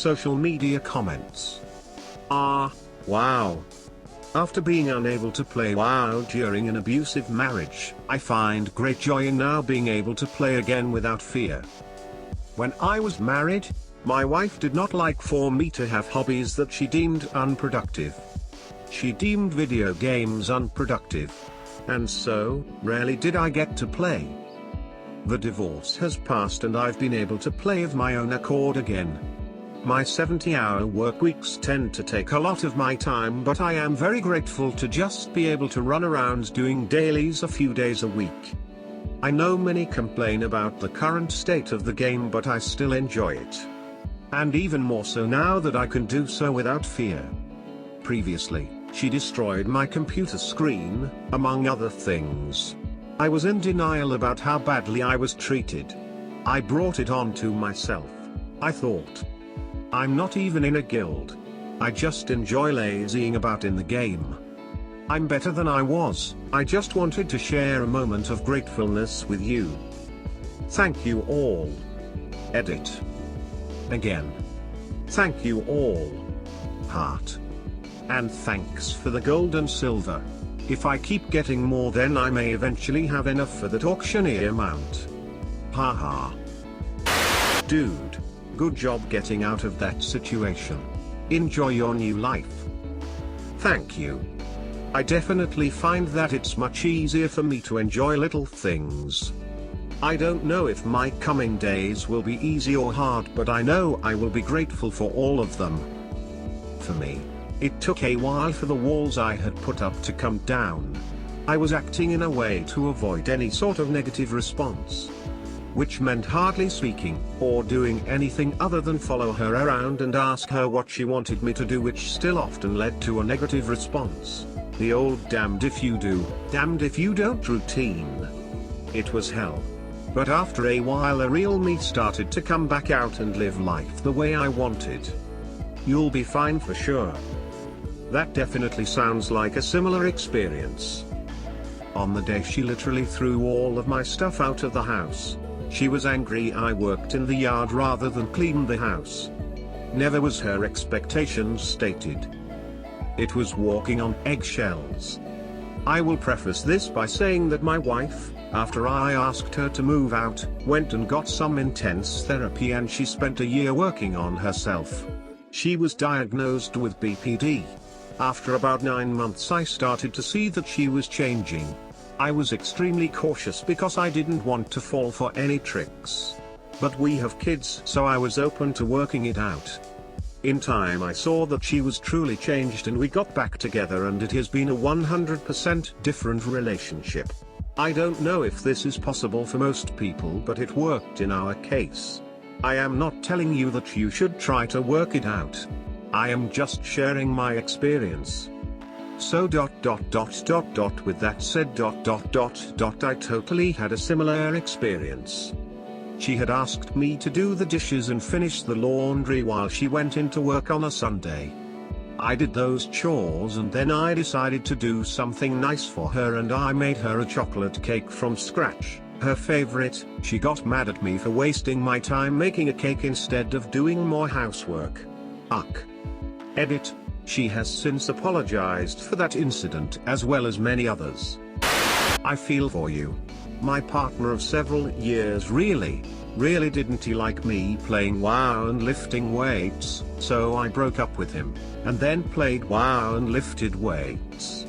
social media comments. Ah, wow. After being unable to play WoW during an abusive marriage, I find great joy in now being able to play again without fear. When I was married, my wife did not like for me to have hobbies that she deemed unproductive. She deemed video games unproductive. And so, rarely did I get to play. The divorce has passed and I've been able to play of my own accord again. My 70-hour work weeks tend to take a lot of my time, but I am very grateful to just be able to run around doing dailies a few days a week. I know many complain about the current state of the game, but I still enjoy it. And even more so now that I can do so without fear. Previously, she destroyed my computer screen, among other things. I was in denial about how badly I was treated. I brought it on to myself. I thought, I'm not even in a guild. I just enjoy lazying about in the game. I'm better than I was. I just wanted to share a moment of gratefulness with you. Thank you all. Edit. Again. Thank you all. Heart. And thanks for the gold and silver. If I keep getting more, then I may eventually have enough for that auctioneer amount. Haha. Dude, good job getting out of that situation. Enjoy your new life. Thank you. I definitely find that it's much easier for me to enjoy little things. I don't know if my coming days will be easy or hard, but I know I will be grateful for all of them. For me, it took a while for the walls I had put up to come down. I was acting in a way to avoid any sort of negative response, which meant hardly speaking, or doing anything other than follow her around and ask her what she wanted me to do, which still often led to a negative response. The old damned if you do, damned if you don't routine. It was hell. But after a while the real me started to come back out and live life the way I wanted. You'll be fine for sure. That definitely sounds like a similar experience. On the day she literally threw all of my stuff out of the house, she was angry I worked in the yard rather than cleaned the house. Never was her expectations stated. It was walking on eggshells. I will preface this by saying that my wife, after I asked her to move out, went and got some intense therapy and she spent a year working on herself. She was diagnosed with BPD. After about 9 months I started to see that she was changing. I was extremely cautious because I didn't want to fall for any tricks. But we have kids, so I was open to working it out. In time I saw that she was truly changed and we got back together, and it has been a 100% different relationship. I don't know if this is possible for most people, but it worked in our case. I am not telling you that you should try to work it out. I am just sharing my experience. So with that said I totally had a similar experience. She had asked me to do the dishes and finish the laundry while she went into work on a Sunday. I did those chores and then I decided to do something nice for her and I made her a chocolate cake from scratch, her favorite. She got mad at me for wasting my time making a cake instead of doing more housework. Uck. Edit. She has since apologized for that incident as well as many others. I feel for you. My partner of several years really didn't he like me playing WoW and lifting weights, so I broke up with him, and then played WoW and lifted weights.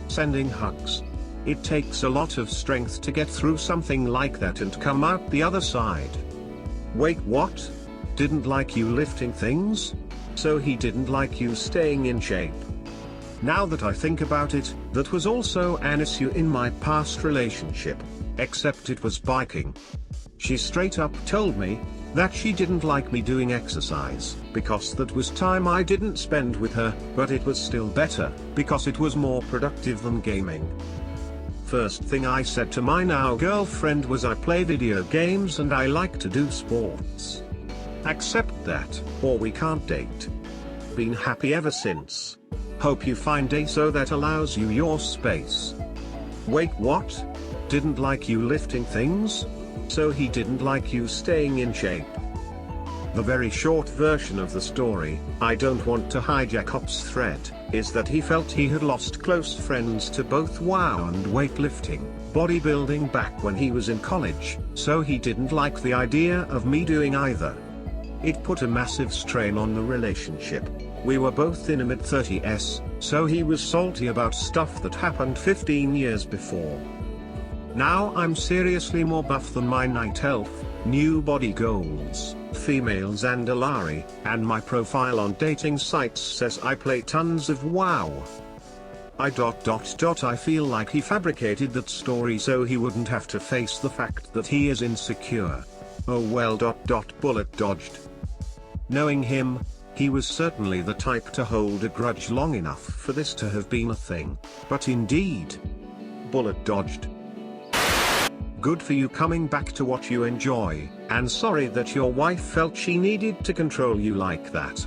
Sending hugs. It takes a lot of strength to get through something like that and come out the other side. Wait, what? Didn't like you lifting things? So he didn't like you staying in shape. Now that I think about it, that was also an issue in my past relationship, except it was biking. She straight up told me that she didn't like me doing exercise, because that was time I didn't spend with her, but it was still better, because it was more productive than gaming. First thing I said to my now girlfriend was I play video games and I like to do sports. Accept that, or we can't date. Been happy ever since. Hope you find a so that allows you your space. Wait, what? Didn't like you lifting things? So he didn't like you staying in shape. The very short version of the story, I don't want to hijack Op's thread, is that he felt he had lost close friends to both WoW and weightlifting, bodybuilding back when he was in college, so he didn't like the idea of me doing either. It put a massive strain on the relationship. We were both in a mid-30s, so he was salty about stuff that happened 15 years before. Now I'm seriously more buff than my night elf, new body goals, females and Alari, and my profile on dating sites says I play tons of WoW. I feel like he fabricated that story so he wouldn't have to face the fact that he is insecure. Oh well. Bullet dodged. Knowing him, he was certainly the type to hold a grudge long enough for this to have been a thing, but indeed. Bullet dodged. Good for you coming back to what you enjoy, and sorry that your wife felt she needed to control you like that.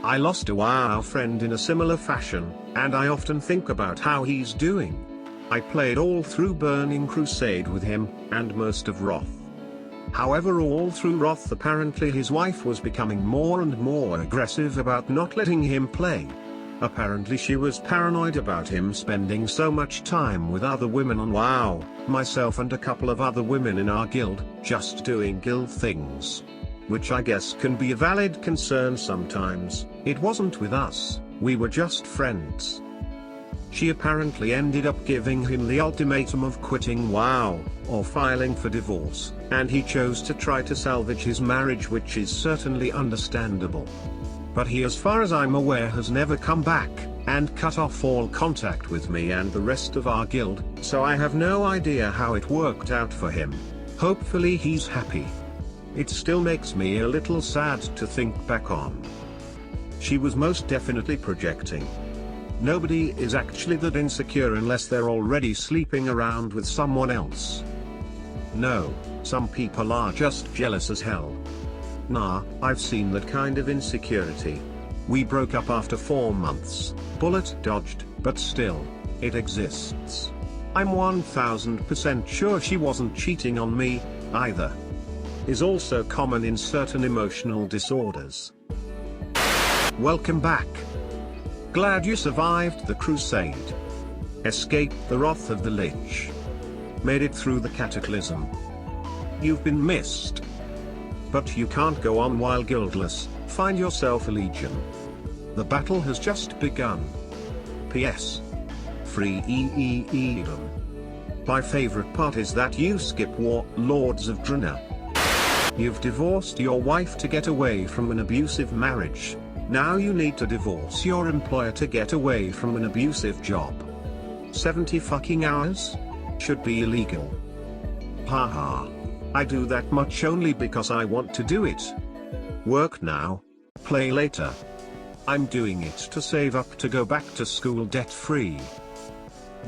I lost a WoW friend in a similar fashion, and I often think about how he's doing. I played all through Burning Crusade with him, and most of Wrath. However, all through Wrath apparently his wife was becoming more and more aggressive about not letting him play. Apparently she was paranoid about him spending so much time with other women on WoW, myself and a couple of other women in our guild, just doing guild things. Which I guess can be a valid concern sometimes. It wasn't with us, we were just friends. She apparently ended up giving him the ultimatum of quitting WoW, or filing for divorce, and he chose to try to salvage his marriage, which is certainly understandable. But he, as far as I'm aware, has never come back, and cut off all contact with me and the rest of our guild, so I have no idea how it worked out for him. Hopefully he's happy. It still makes me a little sad to think back on. She was most definitely projecting. Nobody is actually that insecure unless they're already sleeping around with someone else. No, some people are just jealous as hell. Nah, I've seen that kind of insecurity. We broke up after 4 months, bullet dodged, but still, it exists. I'm 1000% sure she wasn't cheating on me, either. Is also common in certain emotional disorders. Welcome back. Glad you survived the crusade. Escaped the wrath of the Lich. Made it through the cataclysm. You've been missed. But you can't go on while guildless, find yourself a legion. The battle has just begun. P.S. Free Edom. My favorite part is that you skip Lords of Draenor. You've divorced your wife to get away from an abusive marriage. Now you need to divorce your employer to get away from an abusive job. 70 fucking hours? Should be illegal. Haha. I do that much only because I want to do it. Work now, play later. I'm doing it to save up to go back to school debt-free.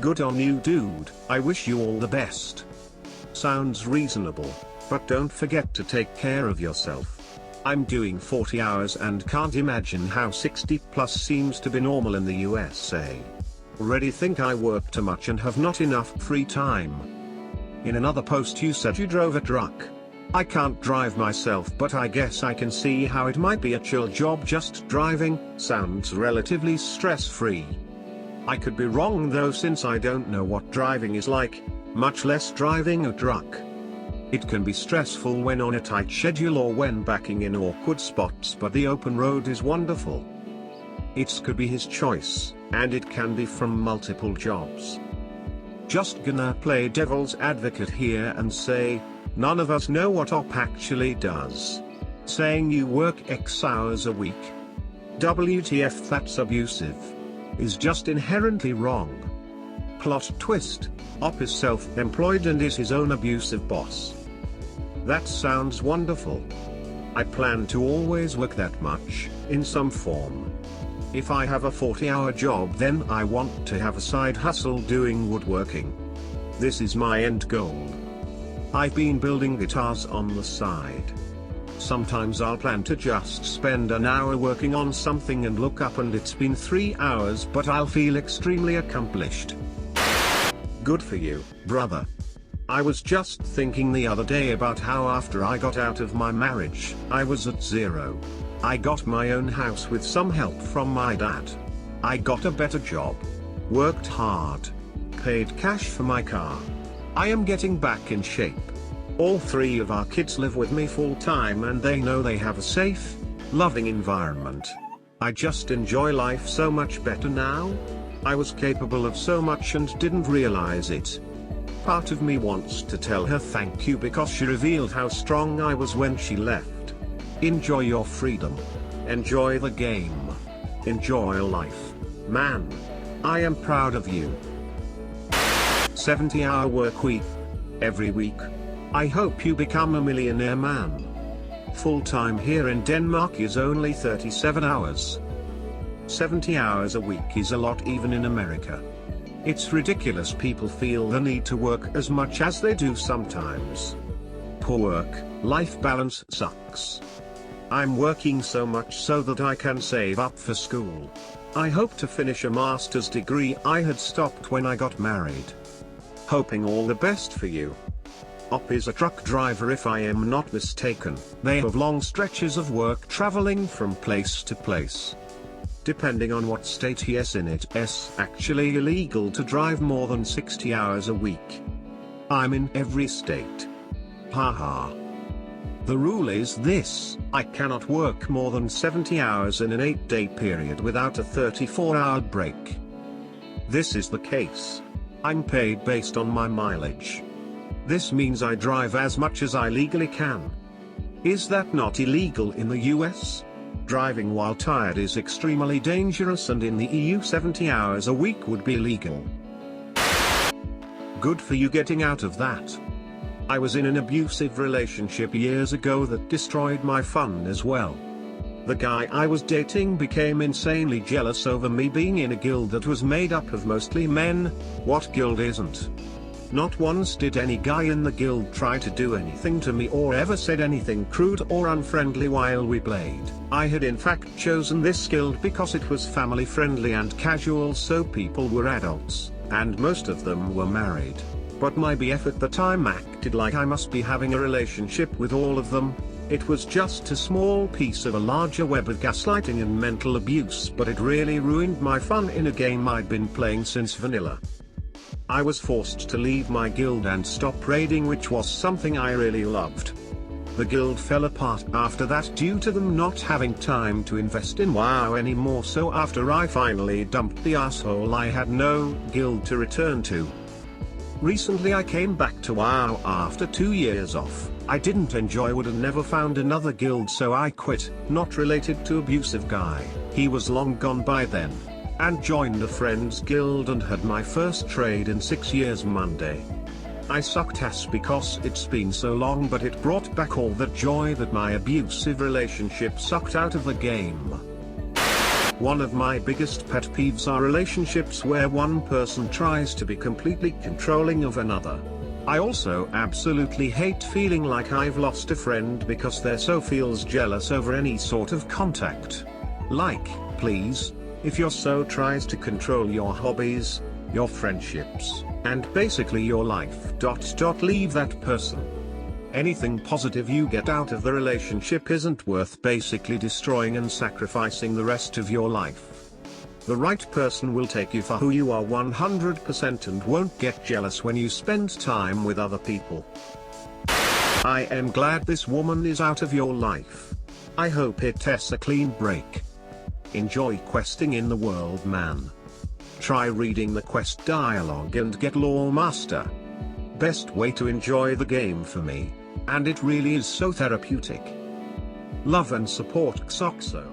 Good on you, dude. I wish you all the best. Sounds reasonable, but don't forget to take care of yourself. I'm doing 40 hours and can't imagine how 60 plus seems to be normal in the USA. Already think I work too much and have not enough free time. In another post you said you drove a truck. I can't drive myself, but I guess I can see how it might be a chill job. Just driving sounds relatively stress-free. I could be wrong though, since I don't know what driving is like, much less driving a truck. It can be stressful when on a tight schedule or when backing in awkward spots, but the open road is wonderful. It could be his choice, and it can be from multiple jobs. Just gonna play devil's advocate here and say, none of us know what OP actually does. Saying you work X hours a week. WTF, that's abusive. Is just inherently wrong. Plot twist, OP is self-employed and is his own abusive boss. That sounds wonderful. I plan to always work that much, in some form. If I have a 40-hour job, then I want to have a side hustle doing woodworking. This is my end goal. I've been building guitars on the side. Sometimes I'll plan to just spend an hour working on something and look up and it's been 3 hours, but I'll feel extremely accomplished. Good for you, brother. I was just thinking the other day about how after I got out of my marriage, I was at zero. I got my own house with some help from my dad. I got a better job. Worked hard. Paid cash for my car. I am getting back in shape. All 3 of our kids live with me full time and they know they have a safe, loving environment. I just enjoy life so much better now. I was capable of so much and didn't realize it. Part of me wants to tell her thank you because she revealed how strong I was when she left. Enjoy your freedom. Enjoy the game. Enjoy life, man. I am proud of you. 70-hour work week. Every week. I hope you become a millionaire, man. Full-time here in Denmark is only 37 hours. 70 hours a week is a lot even in America. It's ridiculous people feel the need to work as much as they do sometimes. Poor work-life balance sucks. I'm working so much so that I can save up for school. I hope to finish a master's degree I had stopped when I got married. Hoping all the best for you. Op is a truck driver if I am not mistaken. They have long stretches of work traveling from place to place. Depending on what state he is in, it's actually illegal to drive more than 60 hours a week. I'm in every state. Haha. The rule is this: I cannot work more than 70 hours in an 8-day period without a 34-hour break. This is the case. I'm paid based on my mileage. This means I drive as much as I legally can. Is that not illegal in the US? Driving while tired is extremely dangerous, and in the EU 70 hours a week would be illegal. Good for you getting out of that. I was in an abusive relationship years ago that destroyed my fun as well. The guy I was dating became insanely jealous over me being in a guild that was made up of mostly men. What guild isn't? Not once did any guy in the guild try to do anything to me or ever said anything crude or unfriendly while we played. I had in fact chosen this guild because it was family friendly and casual, so people were adults, and most of them were married. But my BF at the time acted like I must be having a relationship with all of them. It was just a small piece of a larger web of gaslighting and mental abuse, but it really ruined my fun in a game I'd been playing since vanilla. I was forced to leave my guild and stop raiding, which was something I really loved. The guild fell apart after that due to them not having time to invest in WoW anymore, so after I finally dumped the asshole I had no guild to return to. Recently I came back to WoW after 2 years off. I didn't enjoy would and never found another guild, so I quit. Not related to Abusive guy, he was long gone by then. And joined a friend's guild and had my first trade in 6 years Monday. I sucked ass because it's been so long, but it brought back all that joy that my abusive relationship sucked out of the game. One of my biggest pet peeves are relationships where one person tries to be completely controlling of another. I also absolutely hate feeling like I've lost a friend because they're so feels jealous over any sort of contact. Like, please, if you're so tries to control your hobbies, your friendships, and basically your life. Leave that person. Anything positive you get out of the relationship isn't worth basically destroying and sacrificing the rest of your life. The right person will take you for who you are 100% and won't get jealous when you spend time with other people. I am glad this woman is out of your life. I hope it's a clean break. Enjoy questing in the world, man. Try reading the quest dialogue and get Lore Master. Best way to enjoy the game for me, and it really is so therapeutic. Love and support Xoxo.